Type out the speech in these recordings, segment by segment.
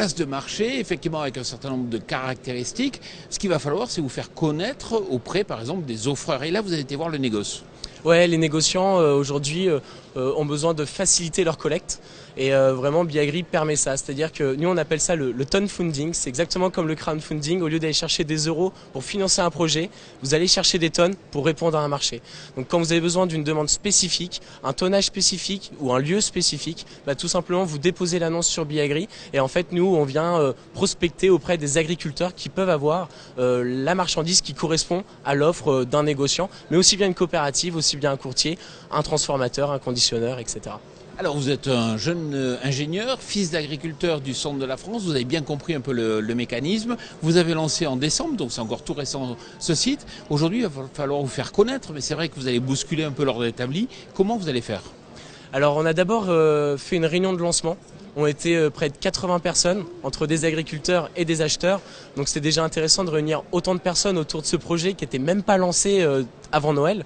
place de marché, effectivement avec un certain nombre de caractéristiques. Ce qu'il va falloir, c'est vous faire connaître auprès, par exemple, des offreurs. Et là, vous avez été voir le négoce. Ouais, les négociants aujourd'hui ont besoin de faciliter leur collecte et vraiment Biagri permet ça. C'est-à-dire que nous on appelle ça le ton funding, c'est exactement comme le crowdfunding. Au lieu d'aller chercher des euros pour financer un projet, vous allez chercher des tonnes pour répondre à un marché. Donc quand vous avez besoin d'une demande spécifique, un tonnage spécifique ou un lieu spécifique, bah, tout simplement vous déposez l'annonce sur Biagri et en fait nous on vient prospecter auprès des agriculteurs qui peuvent avoir la marchandise qui correspond à l'offre d'un négociant, mais aussi bien une coopérative, aussi bien un courtier, un transformateur, un conditionneur, etc. Alors vous êtes un jeune ingénieur, fils d'agriculteur du centre de la France, vous avez bien compris un peu le mécanisme. Vous avez lancé en décembre, donc c'est encore tout récent ce site. Aujourd'hui, il va falloir vous faire connaître, mais c'est vrai que vous allez bousculer un peu l'ordre établi. Comment vous allez faire? Alors on a d'abord fait une réunion de lancement. On était près de 80 personnes entre des agriculteurs et des acheteurs. Donc c'était déjà intéressant de réunir autant de personnes autour de ce projet qui n'était même pas lancé avant Noël.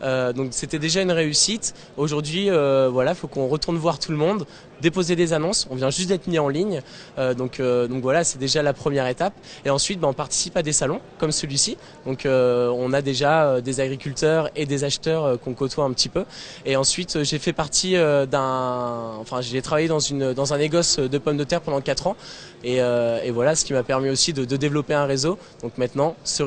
Donc c'était déjà une réussite. Aujourd'hui, voilà, faut qu'on retourne voir tout le monde, déposer des annonces. On vient juste d'être mis en ligne. Donc voilà, c'est déjà la première étape. Et ensuite, on participe à des salons comme celui-ci. Donc on a déjà des agriculteurs et des acheteurs qu'on côtoie un petit peu. Et ensuite, j'ai fait partie j'ai travaillé dans un négoce de pommes de terre pendant 4 ans. Et voilà, ce qui m'a permis aussi de développer un réseau. Donc maintenant, ce